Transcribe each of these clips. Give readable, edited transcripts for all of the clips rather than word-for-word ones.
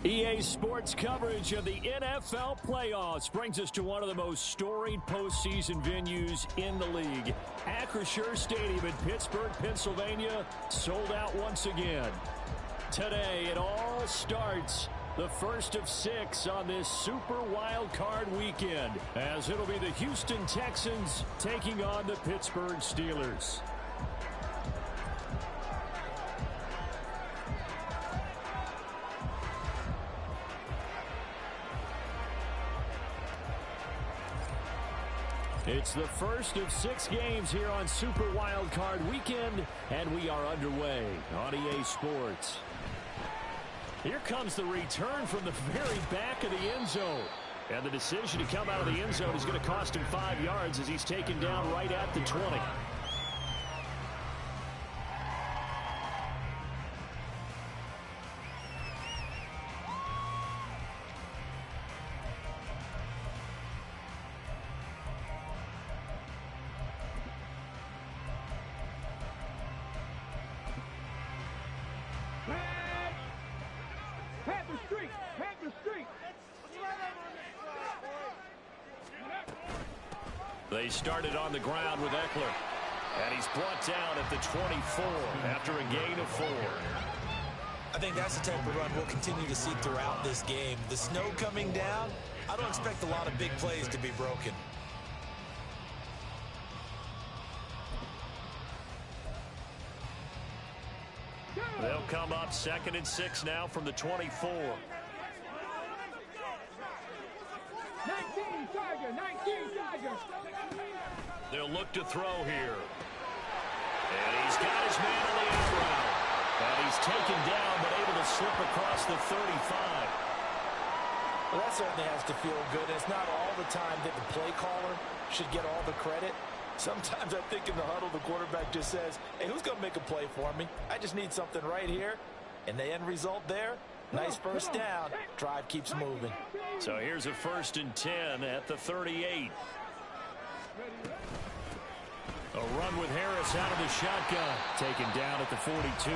EA Sports coverage of the NFL playoffs brings us to one of the most storied postseason venues in the league. Acrisure Stadium in Pittsburgh, Pennsylvania, sold out once again. Today, it all starts, the first of 6 on this Super Wild Card weekend, as it'll be the Houston Texans taking on the Pittsburgh Steelers. It's the first of 6 games here on Super Wild Card Weekend, and we are underway on EA Sports. Here comes the return from the very back of the end zone. And the decision to come out of the end zone is going to cost him 5 yards as he's taken down right at the 20. They started on the ground with Eckler. And he's brought down at the 24 after a gain of 4. I think that's the type of run we'll continue to see throughout this game. The snow coming down, I don't expect a lot of big plays to be broken. They'll come up 2nd and 6 now from the 24. 19 Tiger. They'll look to throw here. And he's got his man on the end route. And he's taken down but able to slip across the 35. Well, that certainly has to feel good. It's not all the time that the play caller should get all the credit. Sometimes I think in the huddle the quarterback just says, hey, who's going to make a play for me? I just need something right here. And the end result there, nice first down. Drive keeps moving. So here's a 1st and 10 at the 38. A run with Harris out of the shotgun. Taken down at the 42.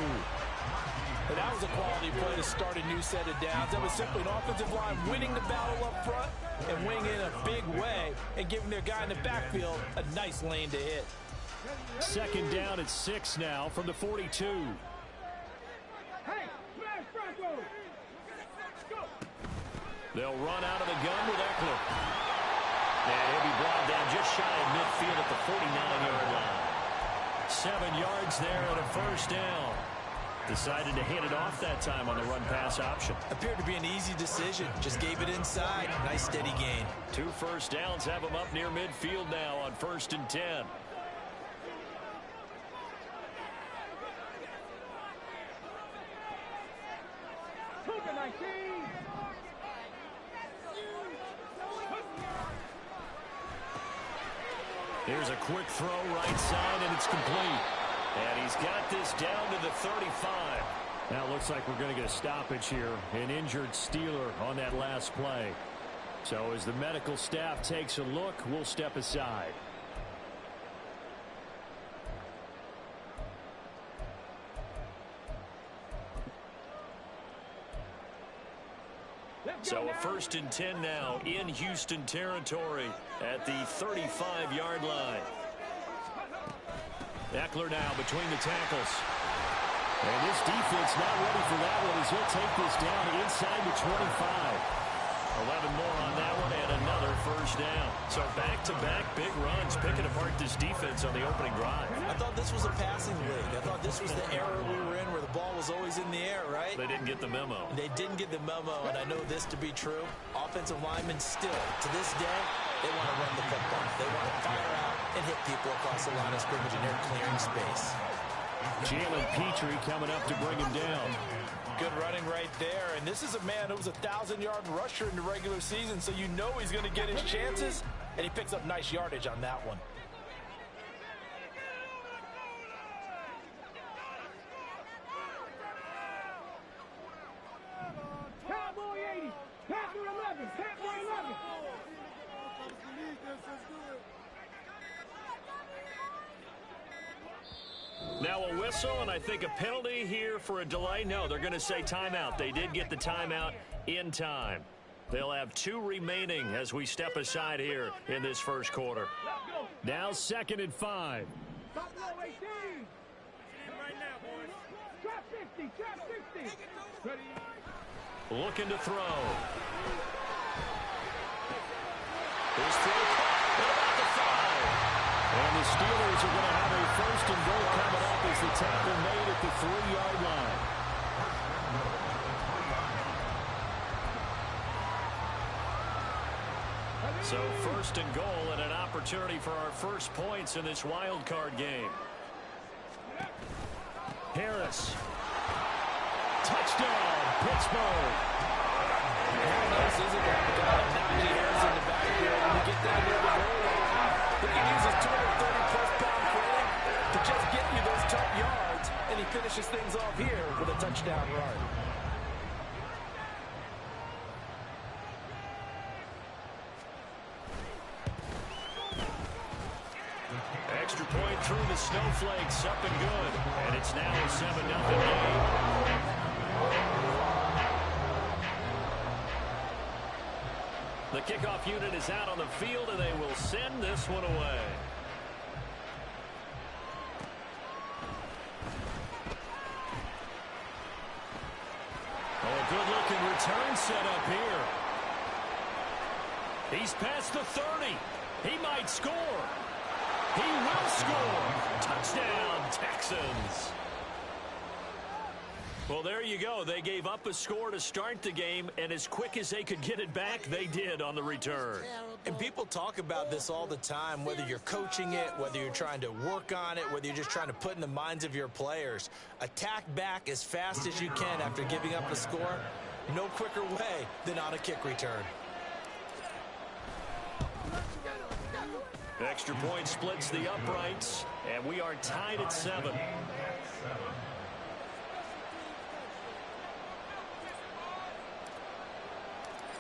And that was a quality play to start a new set of downs. That was simply an offensive line winning the battle up front and winning in a big way and giving their guy in the backfield a nice lane to hit. 2nd down at 6 now from the 42. They'll run out of the gun with Eckler. And he'll be brought down just shy of midfield at the 49-yard line. 7 yards there and a 1st down. Decided to hit it off that time on the run-pass option. Appeared to be an easy decision. Just gave it inside. Nice steady gain. 2 first downs have him up near midfield now on 1st and 10. Here's a quick throw right side, and it's complete. And he's got this down to the 35. Now it looks like we're going to get a stoppage here. An injured Steeler on that last play. So as the medical staff takes a look, we'll step aside. So a 1st and 10 now in Houston territory at the 35-yard line. Eckler now between the tackles. And this defense not ready for that one as he'll take this down inside the 25. 11 more on that one and another 1st down. So back-to-back big runs picking apart this defense on the opening drive. I thought this was a passing league. I thought this was the era we were in where the ball was always in the air, right? They didn't get the memo. They didn't get the memo, and I know this to be true. Offensive linemen still, to this day, they want to run the football. They want to fire out and hit people across the line of scrimmage, and they're clearing space. Jalen Petrie coming up to bring him down. Good running right there. And this is a man who was a 1,000-yard rusher in the regular season, so you know he's going to get his chances, and he picks up nice yardage on that one. Cowboy 80, Panther 11, Panther 11. Now Now a whistle, and I think a penalty here for a delay. No, they're going to say timeout. They did get the timeout in time. They'll have 2 remaining as we step aside here in this first quarter. Now 2nd and 5. Top row 18. Right now, boys. Trap 50, trap 60. Ready. Looking to throw. His throw caught at about the 5. And the Steelers are going to have a 1st and goal coming up as the tackle made at the 3-yard line. So 1st and goal and an opportunity for our first points in this wild card game. Harris. Touchdown, Pittsburgh. How nice is it to have a guy like Najee Harris in the backfield when you get down there to goal line? He can use his 230-plus pound frame to just get you those tough yards, and he finishes things off here with a touchdown run. Extra point through the snowflakes, up and good. And it's now a 7-0 game. The kickoff unit is out on the field, and they will send this one away. Oh, a good-looking return set up here. He's past the 30. He might score. He will score. Touchdown, Texans. Well, there you go. They gave up a score to start the game, and as quick as they could get it back, they did on the return. And people talk about this all the time, whether you're coaching it, whether you're trying to work on it, whether you're just trying to put in the minds of your players. Attack back as fast as you can after giving up a score. No quicker way than on a kick return. Extra point splits the uprights, and we are tied at 7.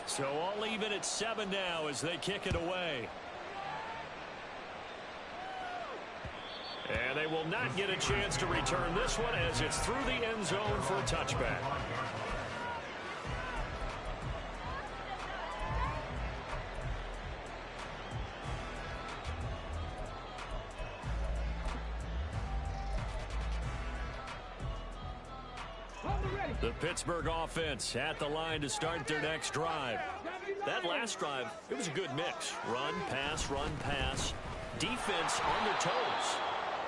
So all even at 7 now as they kick it away. And they will not get a chance to return this one as it's through the end zone for a touchback. The Pittsburgh offense at the line to start their next drive. That last drive, it was a good mix. Run, pass, defense on their toes.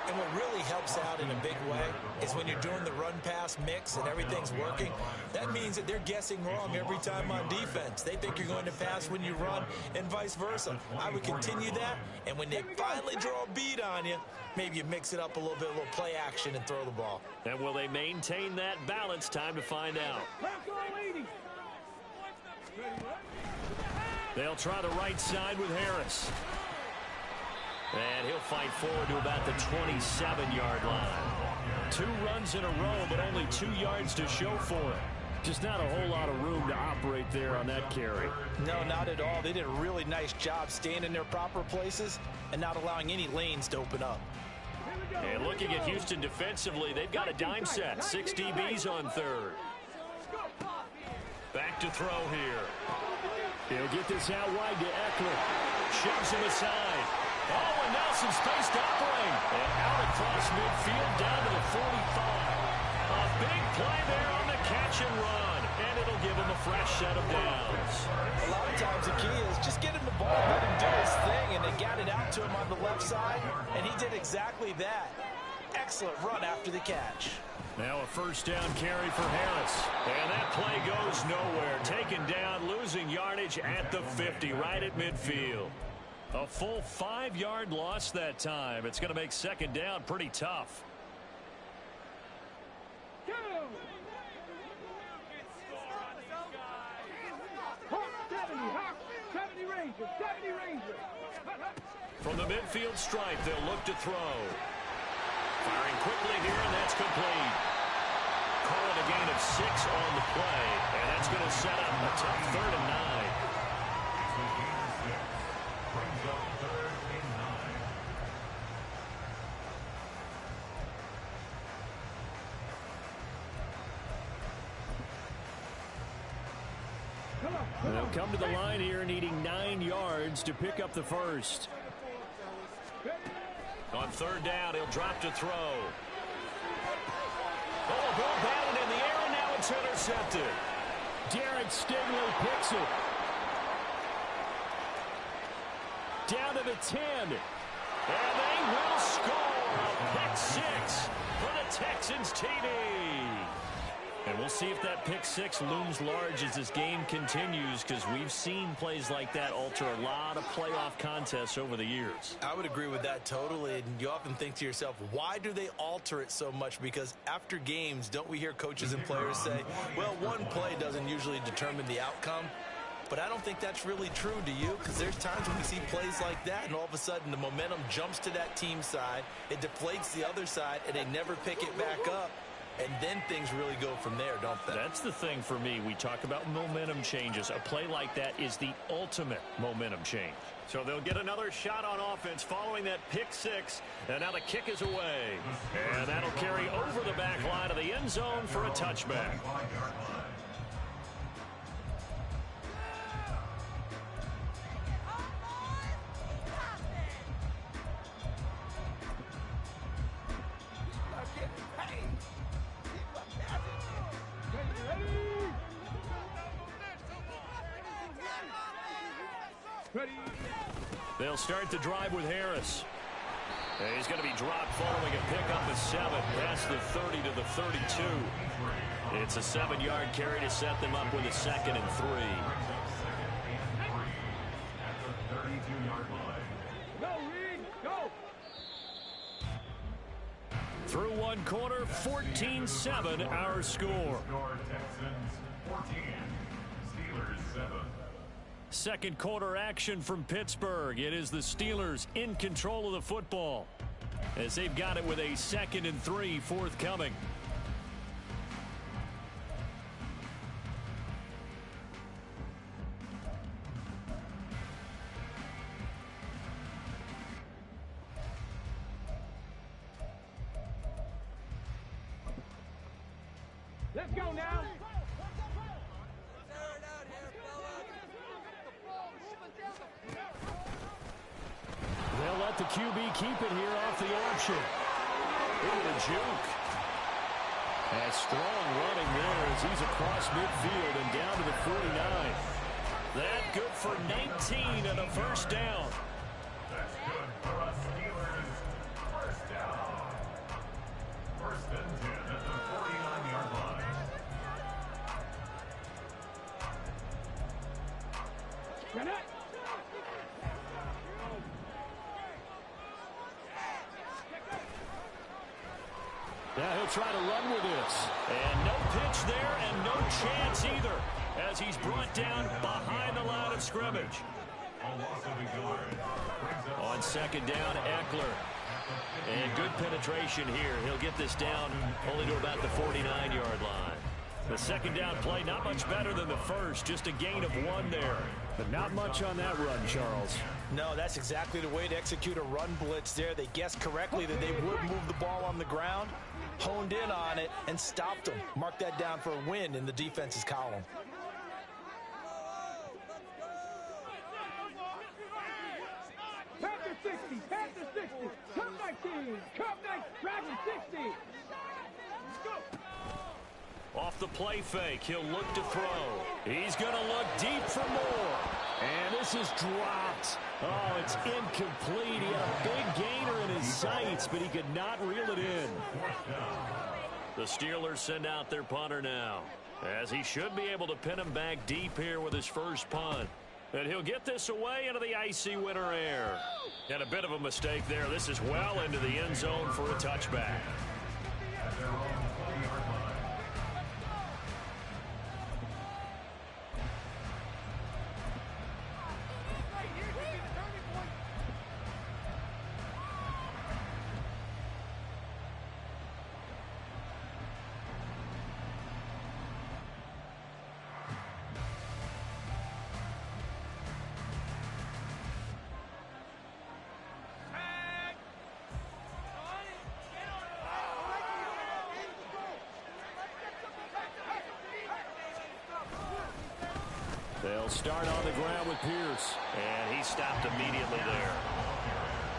And what really helps out in a big way is when you're doing the run-pass mix and everything's working, that means that they're guessing wrong every time on defense. They think you're going to pass when you run and vice versa. I would continue that, and when they finally draw a beat on you, maybe you mix it up a little bit, a little play action, and throw the ball. And will they maintain that balance? Time to find out. They'll try the right side with Harris. And he'll fight forward to about the 27-yard line. 2 runs in a row, but only 2 yards to show for it. Just not a whole lot of room to operate there on that carry. No, not at all. They did a really nice job staying in their proper places and not allowing any lanes to open up. And looking at Houston defensively, they've got a dime set. 6 DBs on 3rd. Back to throw here. He'll get this out wide to Eckler. Shoves him aside. Oh, and Nelson spaced opening. And out across midfield down to the 45. A big play there on the catch and run. And it'll give him a fresh set of downs. A lot of times the key is just get him the ball, let him do his thing, and they got it out to him on the left side, and he did exactly that. Excellent run after the catch. Now a first down carry for Harris. And that play goes nowhere. Taken down, losing yardage at the 50, right at midfield. A full 5-yard loss that time. It's going to make second down pretty tough. 70 Rangers. From the midfield stripe, they'll look to throw. Firing quickly here, and that's complete. Call it a gain of 6 on the play, and that's going to set up a tough 3rd and 9. They'll come to the line here needing 9 yards to pick up the first. On third down, he'll drop to throw. Oh, a ball batted in the air, and now it's intercepted. Derek Stingley picks it. Down to the 10. And they will score a pick six for the Texans TD. And we'll see if that pick six looms large as this game continues, because we've seen plays like that alter a lot of playoff contests over the years. I would agree with that totally. And you often think to yourself, why do they alter it so much? Because after games, don't we hear coaches and players say, well, one play doesn't usually determine the outcome? But I don't think that's really true, do you? Because there's times when we see plays like that, and all of a sudden the momentum jumps to that team side, it deflates the other side, and they never pick it back up. And then things really go from there, don't they? That's the thing for me. We talk about momentum changes. A play like that is the ultimate momentum change. So they'll get another shot on offense following that pick six. And now the kick is away. And that'll carry over the back line of the end zone for a touchback. They'll start the drive with Harris. He's going to be dropped following a pickup of 7 past the 30 to the 32. It's a 7-yard carry to set them up with a 2nd and 3. Through one quarter, 14-7 our score. Texans 14, Steelers 7. Second quarter action from Pittsburgh. It is the Steelers in control of the football as they've got it with a 2nd and 3 forthcoming. Let's go now. They'll let the QB keep it here off the option. Into the juke. A strong running there as he's across midfield and down to the 49. That good for 19 and a first down. That's good for us Steelers. First down. First and 10 at the 49-yard line. Now he'll try to run with this. And no pitch there and no chance either as he's brought down behind the line of scrimmage. On second down, Eckler. And good penetration here. He'll get this down only to about the 49-yard line. The second down play, not much better than the first. Just a gain of 1 there. But not much on that run, Charles. No, that's exactly the way to execute a run blitz there. They guessed correctly that they would move the ball on the ground, honed in on it, and stopped them. Mark that down for a win in the defense's column. Panther 60, Panther 60, Cup 19, Cup 19, Dragon 60. Let's go. Off the play fake, he'll look to throw. He's going to look deep for more. And this is dropped. Oh, it's incomplete. He had a big gainer in his sights, but he could not reel it in. The Steelers send out their punter now, as he should be able to pin him back deep here with his first punt. And he'll get this away into the icy winter air. And a bit of a mistake there. This is well into the end zone for a touchback. They'll start on the ground with Pierce. And he stopped immediately there.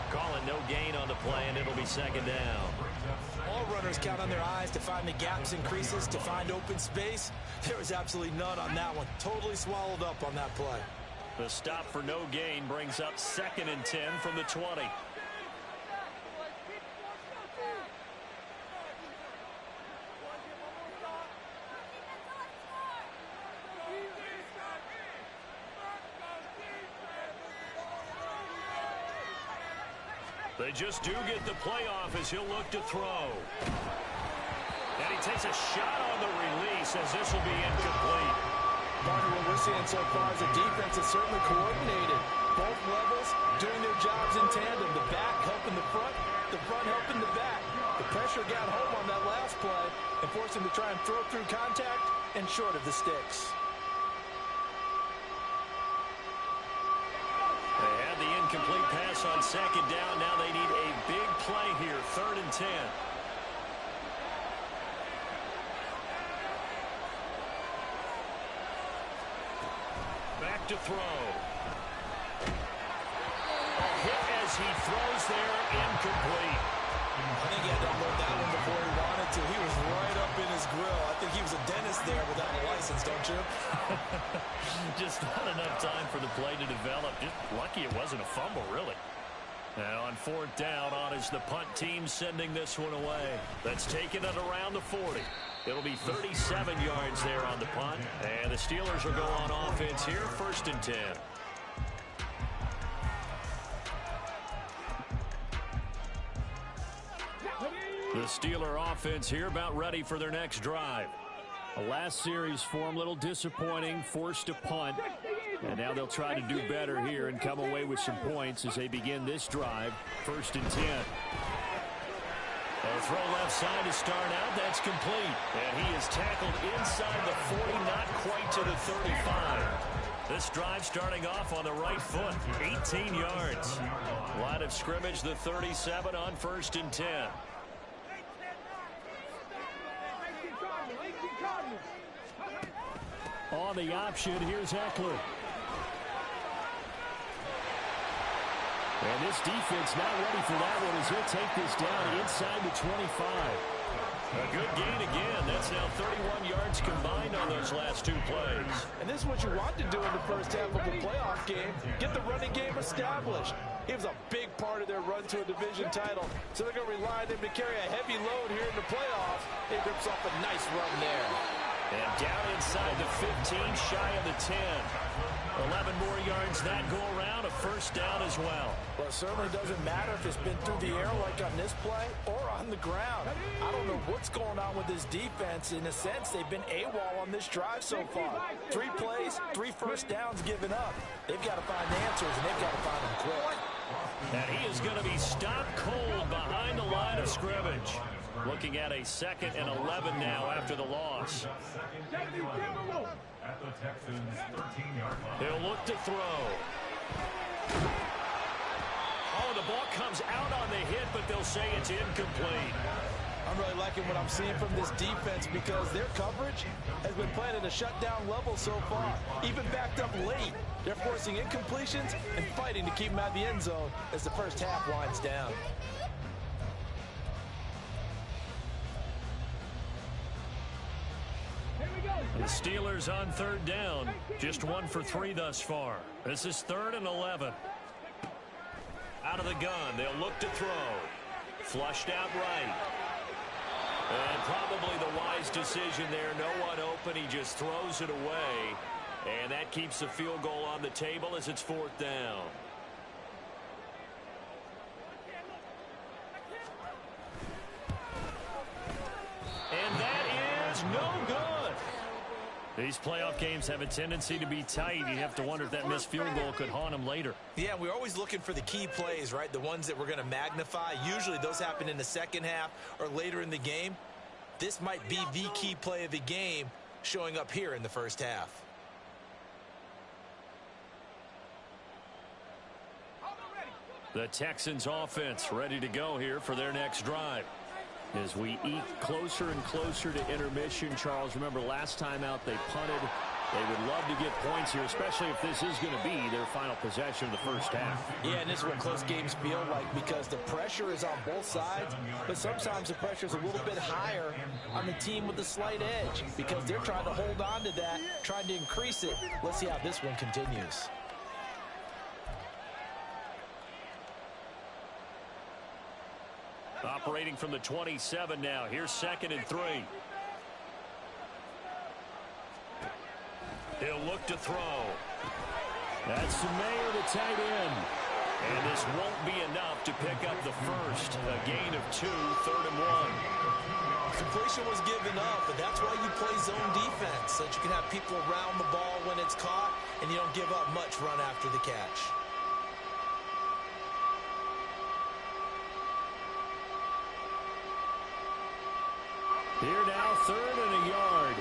Calling no gain on the play, and it'll be second down. All runners count on their eyes to find the gaps and creases, to find open space. There was absolutely none on that one. Totally swallowed up on that play. The stop for no gain brings up 2nd and 10 from the 20. They just do get the playoff as he'll look to throw. And he takes a shot on the release as this will be incomplete. Partner, what we're seeing so far is the defense is certainly coordinated. Both levels doing their jobs in tandem. The back helping the front helping the back. The pressure got home on that last play and forced him to try and throw through contact and short of the sticks. They had the incomplete pass on 2nd down. Now they need a big play here. 3rd and 10. Back to throw. A hit as he throws there, incomplete. I think he had to unload that one before he wanted to. He was right up in his grill. I think he was a dentist there without a license, don't you? Just not enough time for the play to develop. Just lucky it wasn't a fumble, really. Now on 4th down, on is the punt team sending this one away. That's taken it around the 40. It'll be 37 yards there on the punt. And the Steelers will go on offense here, 1st and 10. The Steeler offense here about ready for their next drive. The last series for them, a little disappointing, forced to punt. And now they'll try to do better here and come away with some points as they begin this drive, 1st and 10. A throw left side to start out. That's complete. And he is tackled inside the 40, not quite to the 35. This drive starting off on the right foot, 18 yards. Line of scrimmage, the 37 on 1st and 10. On the option, here's Eckler. And this defense not ready for that one as he'll take this down inside the 25. A good gain again. That's now 31 yards combined on those last 2 plays. And this is what you want to do in the first half of a playoff game. Get the running game established. He was a big part of their run to a division title. So they're going to rely on him to carry a heavy load here in the playoffs. He rips off a nice run there. And down inside the 15, shy of the 10. 11 more yards that go around, a 1st down as well. Well, it certainly doesn't matter if it's been through the air like on this play or on the ground. I don't know what's going on with this defense. In a sense, they've been AWOL on this drive so far. 3 plays, 3 1st downs given up. They've got to find answers, and they've got to find them quick. And he is going to be stopped cold behind the line of scrimmage. Looking at a 2nd and 11 now after the loss. At the Texans 13-yard line. He'll look to throw. Oh, the ball comes out on the hit, but they'll say it's incomplete. I'm really liking what I'm seeing from this defense because their coverage has been playing at a shutdown level so far. Even backed up late, they're forcing incompletions and fighting to keep them out of the end zone as the first half winds down. The Steelers on 3rd down. Just 1 for 3 thus far. This is 3rd and 11. Out of the gun. They'll look to throw. Flushed out right. And probably the wise decision there. No one open. He just throws it away. And that keeps the field goal on the table as it's 4th down. And that is no good. These playoff games have a tendency to be tight. You have to wonder if that missed field goal could haunt them later. Yeah, we're always looking for the key plays, right? The ones that we're going to magnify. Usually those happen in the second half or later in the game. This might be the key play of the game showing up here in the first half. The Texans offense ready to go here for their next drive. As we eke closer and closer to intermission, Charles, remember last time out they punted They would love to get points here, especially if this is going to be their final possession of the first half. Yeah, and this is what close games feel like because the pressure is on both sides, but sometimes the pressure is a little bit higher on the team with the slight edge because they're trying to hold on to that, trying to increase it. Let's see how this one continues. Operating from the 27 now. Here's 2nd and 3. He'll look to throw. That's Mayer, the tight end. And this won't be enough to pick up the first. A gain of 2, 3rd and 1. Completion was given up, but that's why you play zone defense, so that you can have people around the ball when it's caught, and you don't give up much run after the catch. Here now, 3rd and a yard.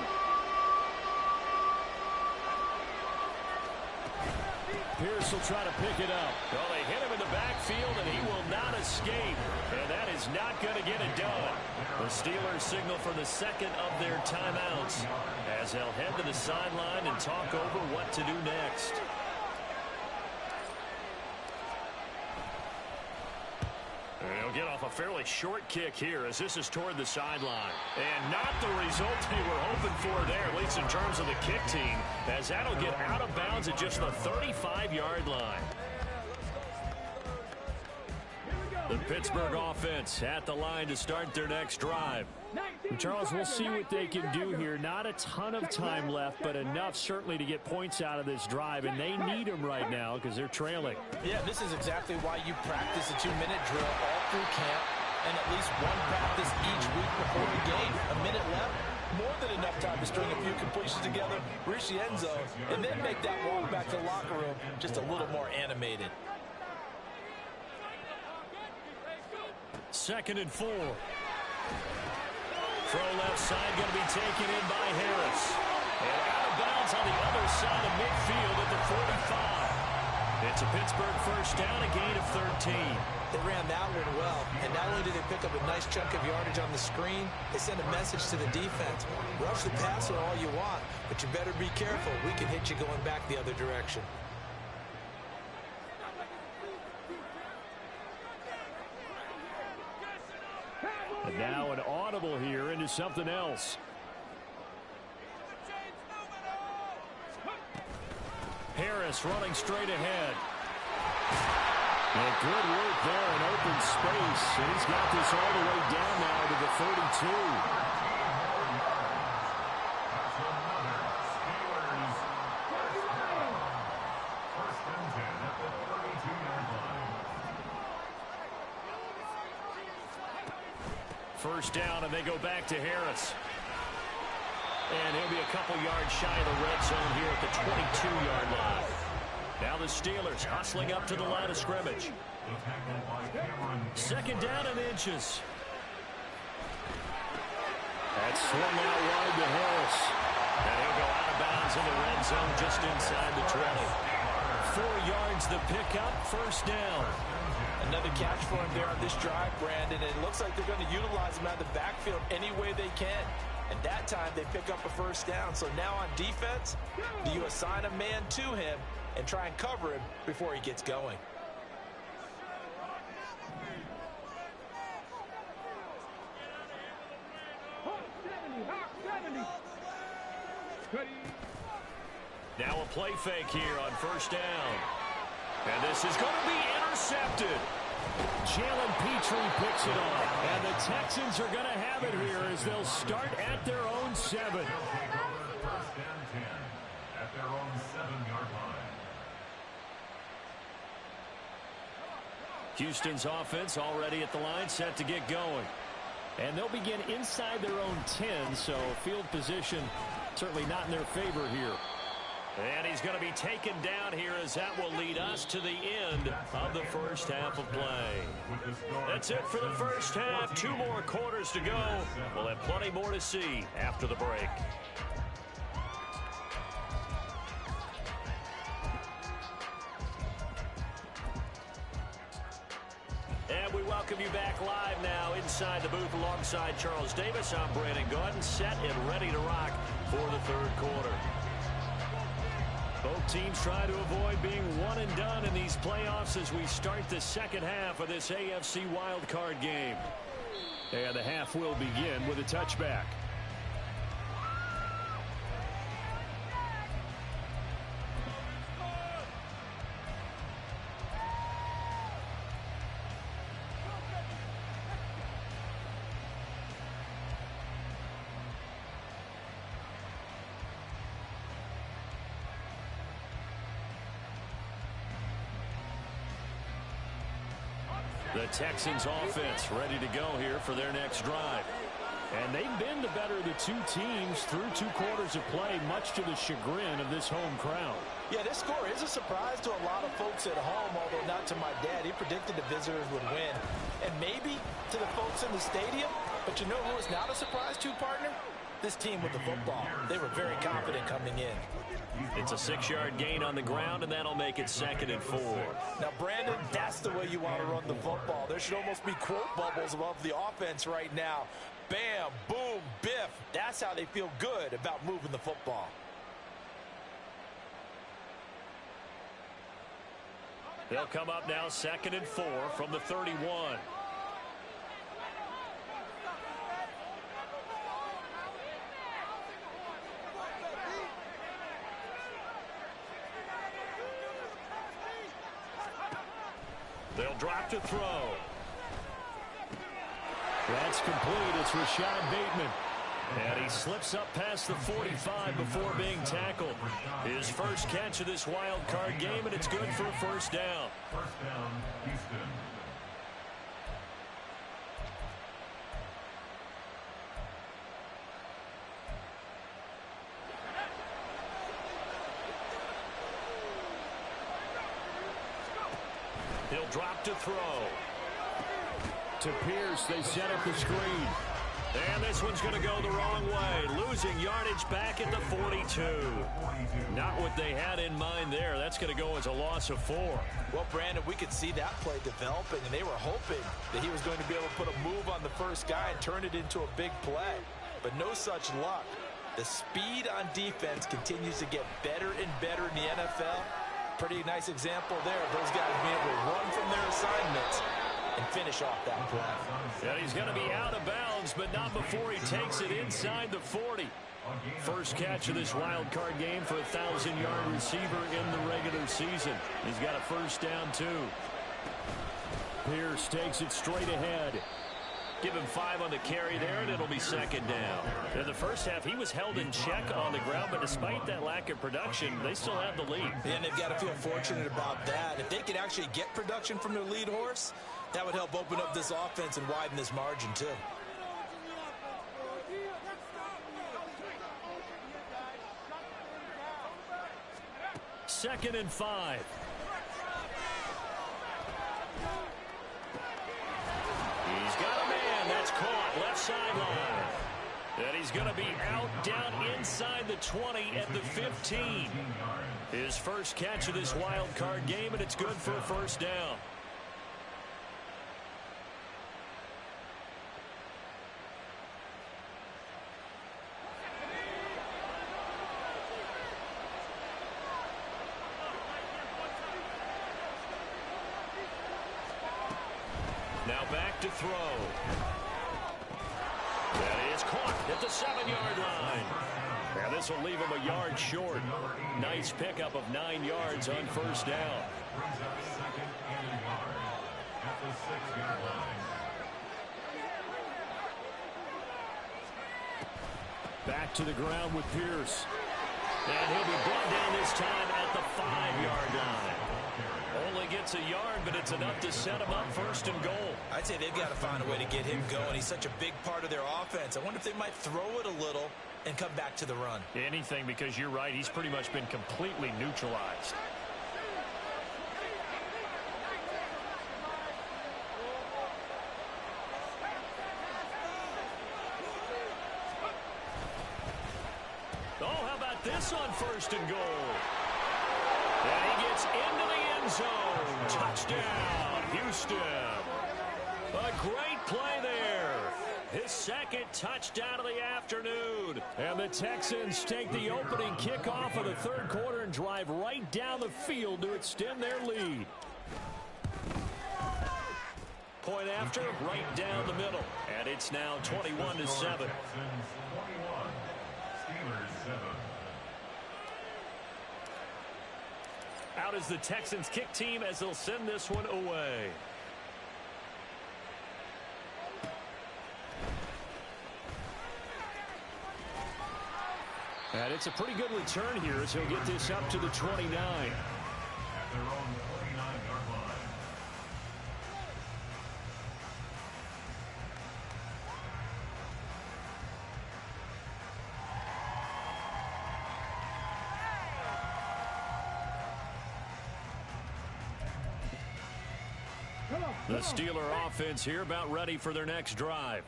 Pierce will try to pick it up. Well, they hit him in the backfield, and he will not escape. And that is not going to get it done. The Steelers signal for the 2nd of their timeouts as they'll head to the sideline and talk over what to do next. They'll get off a fairly short kick here as this is toward the sideline. And not the result they were hoping for there, at least in terms of the kick team, as that'll get out of bounds at just the 35-yard line. The Pittsburgh offense at the line to start their next drive. And Charles, we'll see what they can do here. Not a ton of time left, but enough certainly to get points out of this drive, and they need them right now because they're trailing. Yeah, this is exactly why you practice a 2-minute drill all through camp and at least one practice each week before the game. A minute left, more than enough time to string a few completions together, reach the end zone, and then make that walk back to the locker room just a little more animated. 2nd and 4. Throw left side going to be taken in by Harris. And out of bounds on the other side of midfield at the 45. It's a Pittsburgh first down, a gain of 13. They ran that one well, and not only did they pick up a nice chunk of yardage on the screen, they sent a message to the defense. Rush the passer all you want, but you better be careful. We can hit you going back the other direction. And now an audible here into something else. Harris running straight ahead. And good work there in open space. And he's got this all the way down now to the 32. First down, and they go back to Harris. And he'll be a couple yards shy of the red zone here at the 22-yard line. Now the Steelers hustling up to the line of scrimmage. 2nd down and inches. That's swung out wide to Harris. And he'll go out of bounds in the red zone just inside the 20. 4 yards the pickup, first down. Another catch for him there on this drive, Brandon, and it looks like they're going to utilize him out of the backfield any way they can. And that time they pick up a first down. So now on defense, do you assign a man to him and try and cover him before he gets going? Now a play fake here on first down. And this is going to be intercepted. Jalen Petrie picks it off. And the Texans are going to have it here as they'll start at their own 7. First and 10 at their own 7-yard line. Houston's offense already at the line, set to get going. And they'll begin inside their own 10, so field position certainly not in their favor here. And he's going to be taken down here as that will lead us to the end of the first half of play. That's it for the first half. 2 more quarters to go. We'll have plenty more to see after the break. And we welcome you back live now inside the booth alongside Charles Davis. I'm Brandon Gordon, set and ready to rock for the third quarter. Both teams try to avoid being one and done in these playoffs as we start the second half of this AFC wildcard game. And the half will begin with a touchback. The Texans offense ready to go here for their next drive. And they've been the better of the two teams through 2 quarters of play, much to the chagrin of this home crowd. Yeah, this score is a surprise to a lot of folks at home, although not to my dad. He predicted the visitors would win. And maybe to the folks in the stadium. But you know who is not a surprise to, partner? This team with the football. They were very confident coming in. It's a 6-yard gain on the ground, and that'll make it 2nd and 4. Now, Brandon, that's the way you want to run the football. There should almost be quote bubbles above the offense right now. Bam, boom, biff. That's how they feel good about moving the football. They'll come up now 2nd and 4 from the 31. They'll drop to throw. That's complete. It's Rashad Bateman. And he slips up past the 45 before being tackled. His first catch of this wild card game, and it's good for a first down. First down, Houston. He'll drop to throw. To Pierce, they set up the screen. And this one's going to go the wrong way. Losing yardage back at the 42. Not what they had in mind there. That's going to go as a loss of 4. Well, Brandon, we could see that play developing, and they were hoping that he was going to be able to put a move on the first guy and turn it into a big play. But no such luck. The speed on defense continues to get better and better in the NFL. Pretty nice example there of those guys being able to run from their assignments and finish off that play. And he's going to be out of bounds, but not before he takes it inside the 40. First catch of this wild card game for a 1,000-yard receiver in the regular season. He's got a first down, too. Pierce takes it straight ahead. Give him 5 on the carry there, and it'll be 2nd down. In the first half, he was held in check on the ground, but despite that lack of production, they still have the lead. And they've got to feel fortunate about that. If they could actually get production from their lead horse, that would help open up this offense and widen this margin, too. Second and 5. He's got a man. That's caught left sideline. And he's going to be out down inside the 20 at the 15. His first catch of this wild card game, and it's good for a first down. Now back to throw. That is caught at the 7-yard line. And this will leave him a yard short. Nice pickup of 9 yards on first down. Brings up 2nd and a yard at the 6-yard line. Back to the ground with Pierce. And he'll be brought down this time at the 5-yard line. Only gets a yard, but it's enough to set him up 1st and goal. I'd say they've got to find a way to get him going. He's such a big part of their offense. I wonder if they might throw it a little and come back to the run. Anything, because you're right. He's pretty much been completely neutralized. Oh, how about this on 1st and goal? And he gets into the end zone. Touchdown, Houston. A great play there. His second touchdown of the afternoon. And the Texans take the opening kickoff of the third quarter and drive right down the field to extend their lead. Point after, right down the middle. And it's now 21-7. Texans 21, Steelers 7. Out is the Texans kick team as they'll send this one away. And it's a pretty good return here as he'll get this up to the 29. At their own 29-yard line. The Steeler offense here about ready for their next drive.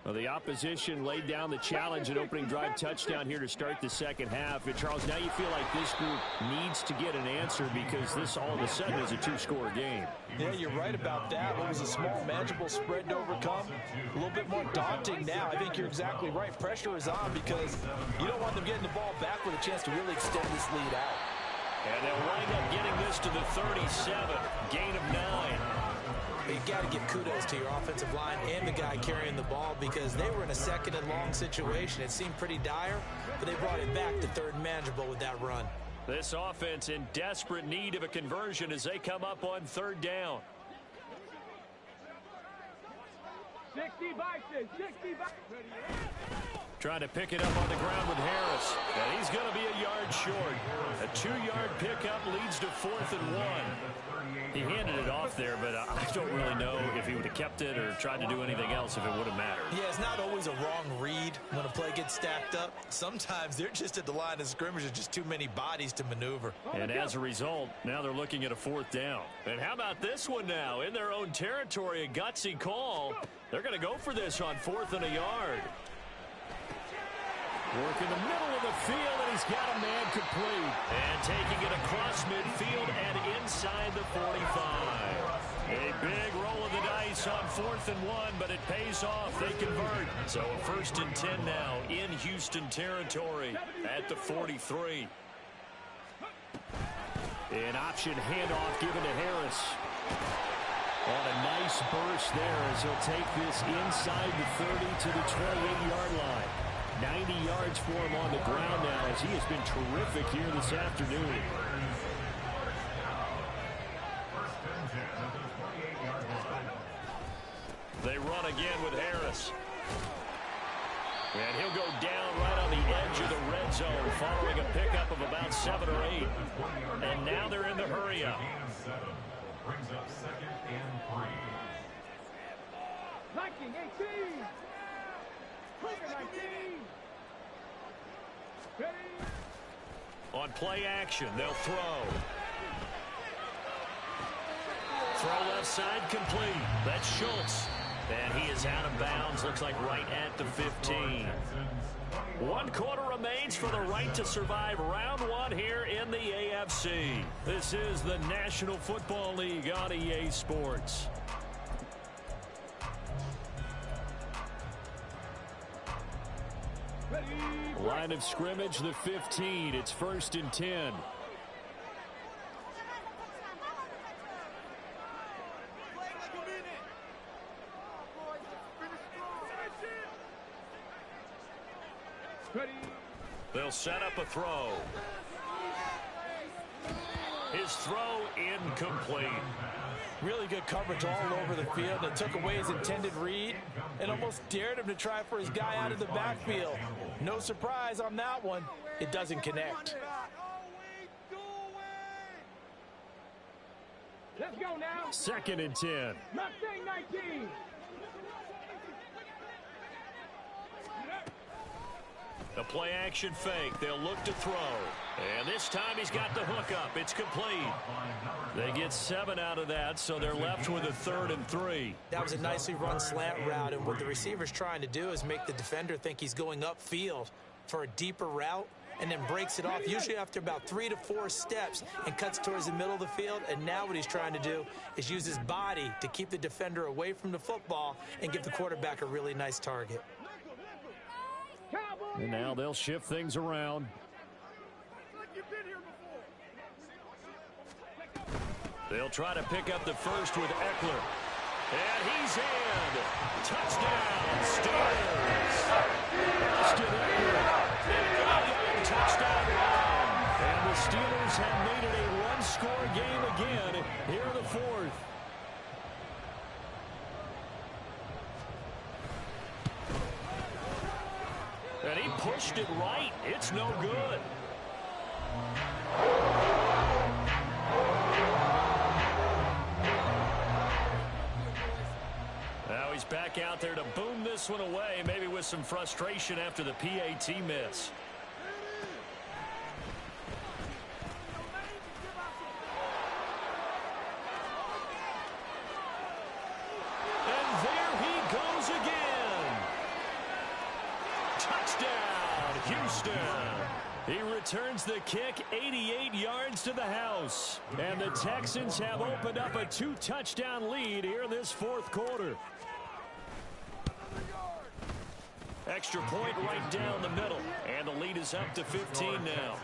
Well, the opposition laid down the challenge and opening drive touchdown here to start the second half. And Charles, now you feel like this group needs to get an answer because this all of a sudden is a two-score game. Yeah, you're right about that. It was a small, manageable spread to overcome. A little bit more daunting now. I think you're exactly right. Pressure is on because you don't want them getting the ball back with a chance to really extend this lead out. And they'll wind up getting this to the 37. Gain of 9. You've got to give kudos to your offensive line and the guy carrying the ball because they were in a second and long situation. It seemed pretty dire, but they brought it back to third and manageable with that run. This offense in desperate need of a conversion as they come up on third down. 60 Bison, 60 Bison. Trying to pick it up on the ground with Harris. And he's going to be a yard short. A 2-yard pickup leads to 4th and 1. He handed it off there, but I don't really know if he would have kept it or tried to do anything else if it would have mattered. Yeah, it's not always a wrong read when a play gets stacked up. Sometimes they're just at the line of scrimmage. There's just too many bodies to maneuver. And as a result, now they're looking at a 4th down. And how about this one now? In their own territory, a gutsy call. They're going to go for this on 4th and a yard. Work in the middle of the field, and he's got a man complete. And taking it across midfield and inside the 45. A big roll of the dice on 4th and 1, but it pays off. They convert. So 1st and 10 now in Houston territory at the 43. An option handoff given to Harris. And a nice burst there as he'll take this inside the 30 to the 28-yard line. 90 yards for him on the ground now as he has been terrific here this afternoon. They run again with Harris. And he'll go down right on the edge of the red zone following a pickup of about 7 or 8. And now they're in the hurry-up. Brings up 2nd and 3. Viking 18. Viking 19. Ready. On play action, they'll throw. Throw left side complete. That's Schultz. And he is out of bounds. Looks like right at the 15. 1 quarter remains for the right to survive round 1 here in the AFC. This is the National Football League on EA Sports. Ready. Line of scrimmage, the 15. It's 1st and 10. Ready. They'll set up a throw. His throw incomplete. Really good coverage all over the field. It took away his intended read and almost dared him to try for his guy out of the backfield. No surprise on that one. It doesn't connect. Let's go now. 2nd and 10. Mustang 19. The play action fake. They'll look to throw. And this time he's got the hook up. It's complete. They get 7 out of that, so they're left with a 3rd and 3. That was a nicely run slant route, and what the receiver's trying to do is make the defender think he's going upfield for a deeper route. and then breaks it off, usually after about 3 to 4 steps, and cuts towards the middle of the field. And now what he's trying to do is use his body to keep the defender away from the football and give the quarterback a really nice target. And now they'll shift things around. They'll try to pick up the first with Eckler. And he's in. Touchdown, Steelers. Austin Eckler. Touchdown run. And the Steelers have made it a one-score game again here in the fourth. And he pushed it right. It's no good. Now he's back out there to boom this one away, maybe with some frustration after the PAT miss. And there he goes again. Touchdown, Houston. He returns the kick 88 yards to the house. And the Texans have opened up a 2-touchdown lead here in this fourth quarter. Extra point right down the middle. And the lead is up to 15 now.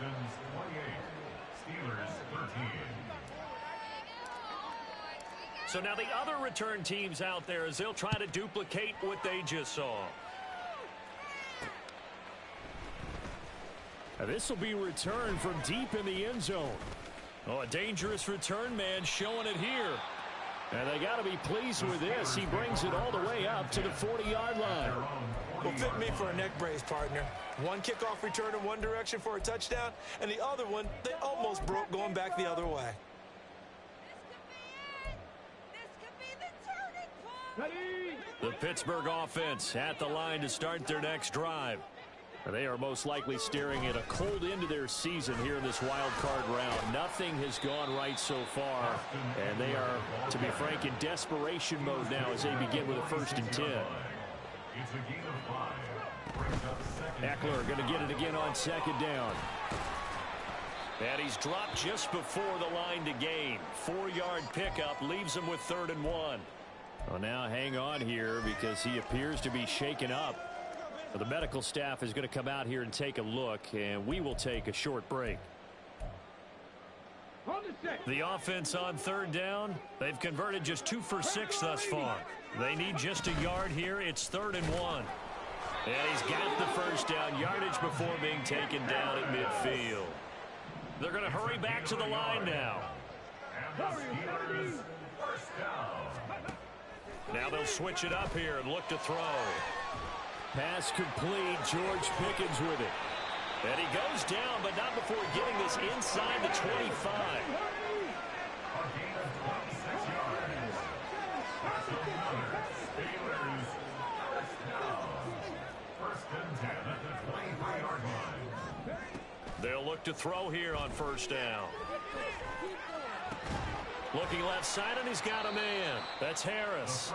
So now the other return teams out there as they'll try to duplicate what they just saw. Now this will be returned from deep in the end zone. Oh, a dangerous return man showing it here. And they got to be pleased with this. He brings it all the way up to the 40-yard line. Well, fit me for a neck brace, partner. One kickoff return in one direction for a touchdown, and the other one, they almost broke going back the other way. The Pittsburgh offense at the line to start their next drive. They are most likely staring at a cold end to their season here in this wild card round. Nothing has gone right so far, and they are, to be frank, in desperation mode now as they begin with a 1st and 10. Eckler going to get it again on 2nd down. And he's dropped just before the line to gain. 4-yard pickup leaves him with 3rd and 1. Well, now hang on here because he appears to be shaken up. The medical staff is going to come out here and take a look, and we will take a short break. The offense on 3rd down, they've converted just 2 for 6 thus far. They need just a yard here. It's 3rd and 1. And he's got the 1st down yardage before being taken down at midfield. They're going to hurry back to the line now. Now they'll switch it up here and look to throw. Pass complete. George Pickens with it. And he goes down, but not before getting this inside the 25. They'll look to throw here on 1st down. Looking left side, and he's got a man. That's Harris.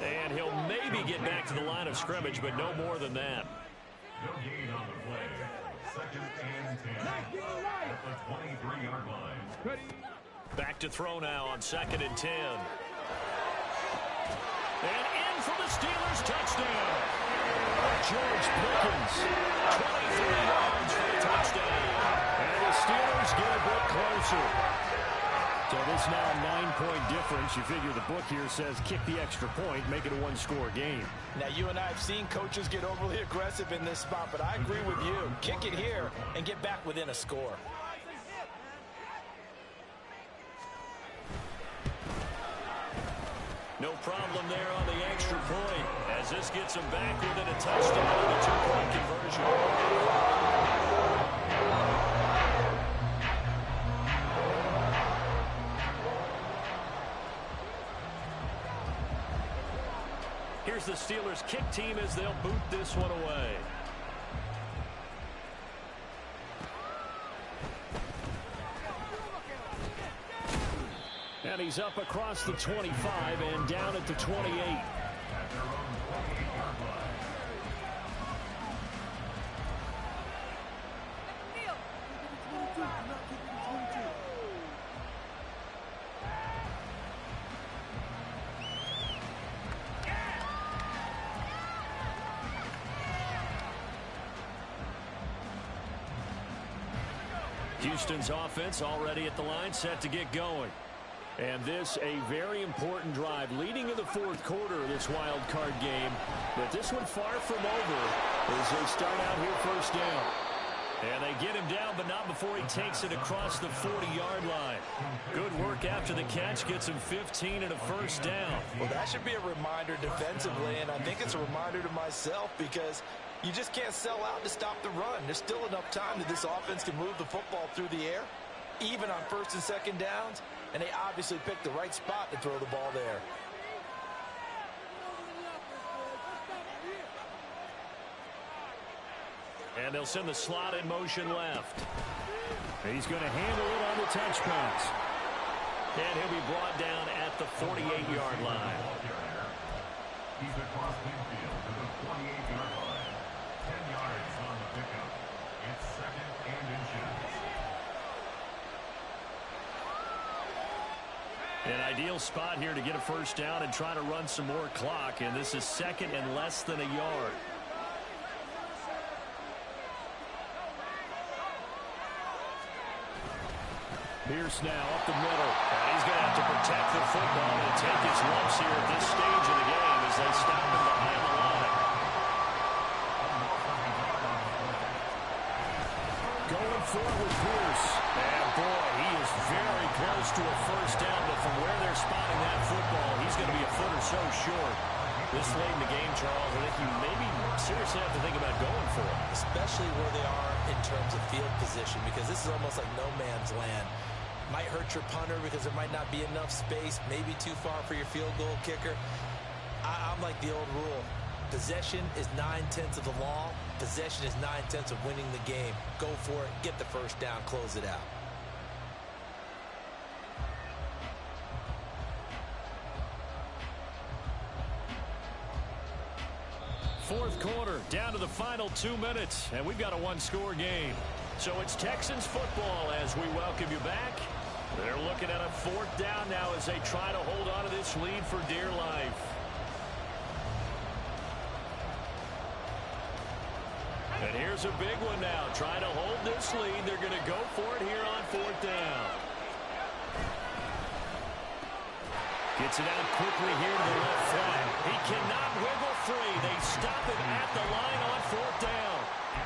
And he'll maybe get back to the line of scrimmage, but no more than that. No gain on the play. 2nd and 10 at the 23-yard line. Back to throw now on 2nd and 10. And in for the Steelers touchdown. George Pickens, 23 yards for the touchdown. And the Steelers get a bit closer. So this now a 9-point difference. You figure the book here says kick the extra point, make it a 1-score game. Now, you and I have seen coaches get overly aggressive in this spot, but I agree with you. Kick it here and get back within a score. No problem there on the extra point as this gets them back within a touchdown and a 2-point conversion. Here's the Steelers kick team as they'll boot this one away. And he's up across the 25 and down at the 28. Houston's offense already at the line, set to get going. And this a very important drive leading in the fourth quarter of this wild card game. But this one far from over as they start out here first down. And they get him down, but not before he takes it across the 40-yard line. Good work after the catch. Gets him 15 and a first down. Well, that should be a reminder defensively, and I think it's a reminder to myself because you just can't sell out to stop the run. There's still enough time that this offense can move the football through the air, even on first and second downs, and they obviously picked the right spot to throw the ball there. And they'll send the slot in motion left. He's going to handle it on the touch pass. And he'll be brought down at the 48-yard line. He's across midfield to the 48-yard line. 10 yards on the pickup. It's second and inches. An ideal spot here to get a first down and try to run some more clock. And this is second and less than a yard. Pierce now up the middle. And he's going to have to protect the football and take his lumps here at this stage of the game as they stop him behind the line. Going forward with Pierce. And boy, he is very close to a first down, but from where they're spotting that football, he's going to be a foot or so short. This late in the game, Charles, I think you maybe seriously have to think about going for it. Especially where they are in terms of field position, because this is almost like no man's land. Might hurt your punter because there might not be enough space, maybe too far for your field goal kicker. I'm like the old rule. Possession is 9/10 of the law. Possession is 9/10 of winning the game. Go for it, get the first down, close it out. Fourth quarter, down to the final 2 minutes, and we've got a one-score game. So it's Texans football as we welcome you back. They're looking at a fourth down now as they try to hold on to this lead for dear life. And here's a big one now. Trying to hold this lead. They're going to go for it here on fourth down. Gets it out quickly here to the left flank. He cannot wiggle free. They stop him at the line on fourth down.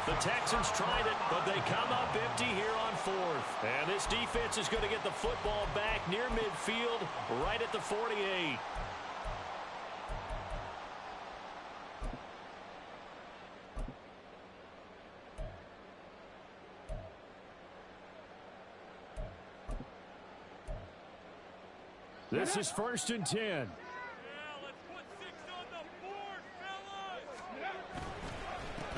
The Texans tried it, but they come up empty here on fourth. And this defense is going to get the football back near midfield, right at the 48. This is first and 10.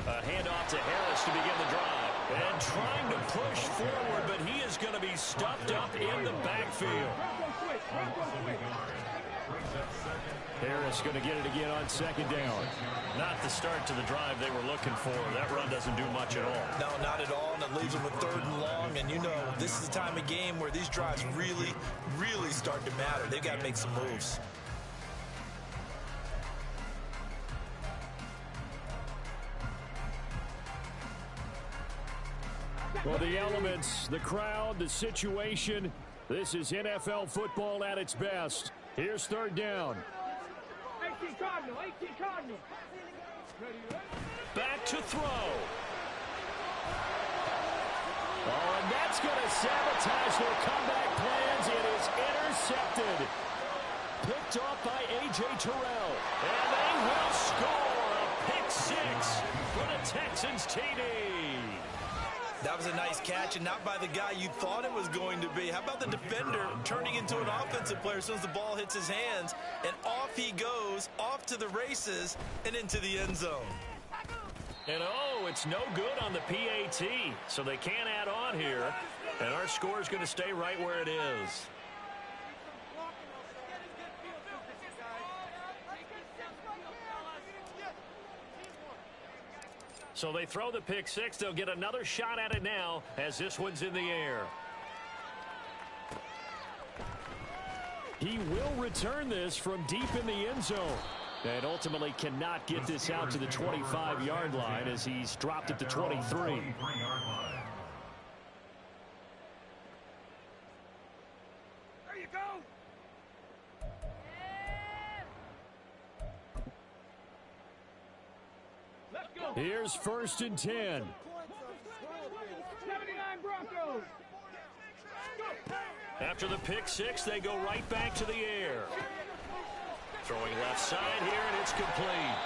A handoff to Harris to begin the drive. And trying to push forward, but he is going to be stuffed up in the backfield. Harris going to get it again on second down. Not the start to the drive they were looking for. That run doesn't do much at all. No, not at all, and it leaves them with third and long. And you know, this is the time of game where these drives really, really start to matter. They've got to make some moves. Well, the elements, the crowd, the situation, this is NFL football at its best. Here's third down. 18 Cardinal, 18 Cardinal. Back to throw. Oh, and that's going to sabotage their comeback plans. It is intercepted. Picked off by A.J. Terrell. And they will score a pick six for the Texans TD. That was a nice catch, and not by the guy you thought it was going to be. How about the defender turning into an offensive player as soon as the ball hits his hands, and off he goes, off to the races, and into the end zone. And oh, it's no good on the PAT, so they can't add on here, and our score is going to stay right where it is. So they throw the pick six. They'll get another shot at it now as this one's in the air. He will return this from deep in the end zone. And ultimately cannot get this out to the 25-yard line as he's dropped at the 23. Here's 1st and 10. 79 Broncos. After the pick six, they go right back to the air. Throwing left side here, and it's complete.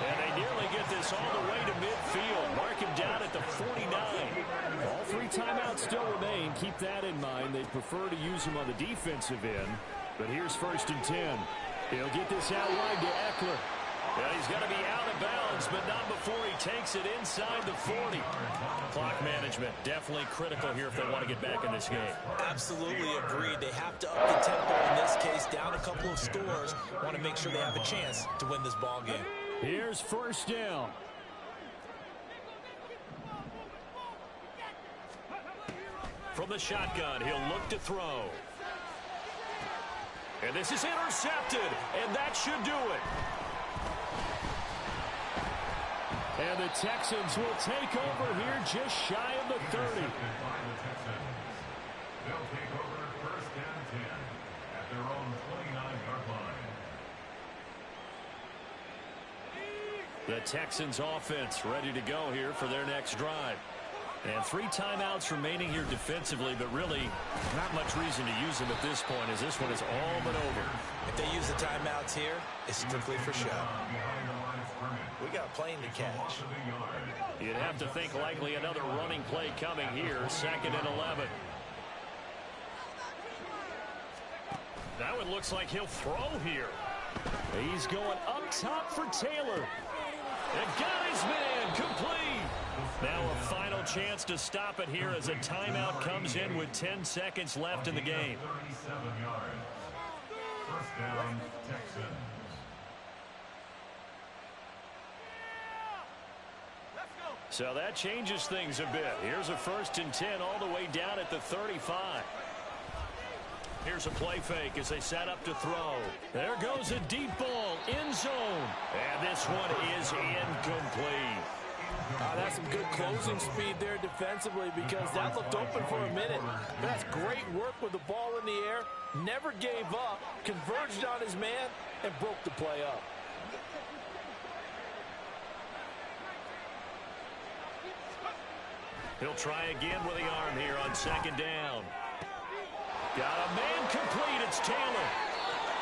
And they nearly get this all the way to midfield. Mark him down at the 49. All 3 timeouts still remain. Keep that in mind. They prefer to use him on the defensive end. But here's 1st and 10. He'll get this out wide to Eckler. Yeah, he's got to be out of bounds, but not before he takes it inside the 40. Clock management, definitely critical here if they want to get back in this game. Absolutely agreed. They have to up the tempo in this case, down a couple of scores. Want to make sure they have a chance to win this ball game. Here's 1st down. From the shotgun, he'll look to throw. And this is intercepted, and that should do it. And the Texans will take over here just shy of the 30. They'll take over 1st and 10 at their own 29-yard line. The Texans offense ready to go here for their next drive. And 3 timeouts remaining here defensively, but really not much reason to use them at this point as this one is all but over. If they use the timeouts here, it's strictly for show. Behind the line of scrimmage. We got a plane to catch. To the yard. You'd have to think likely another running play coming here, 2nd and 11. Now it looks like he'll throw here. He's going up top for Taylor. And got his man complete. Now a final chance to stop it here as a timeout comes in with 10 seconds left in the game. 37 yards. 1st down, Texans. So that changes things a bit. Here's a 1st and 10 all the way down at the 35. Here's a play fake as they set up to throw. There goes a deep ball, end zone. And this one is incomplete. That's some good closing speed there defensively because that looked open for a minute. That's great work with the ball in the air. Never gave up, converged on his man, and broke the play up. He'll try again with the arm here on 2nd down. Got a man complete. It's Taylor.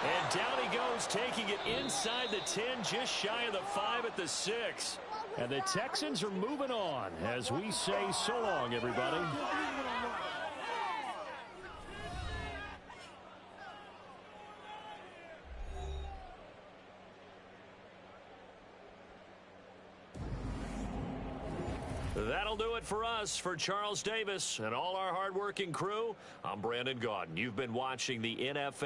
And down he goes, taking it inside the 10, just shy of the 5 at the 6. And the Texans are moving on as we say so long, everybody. That'll do it for us. For Charles Davis and all our hardworking crew, I'm Brandon Gaudin. You've been watching the NFL.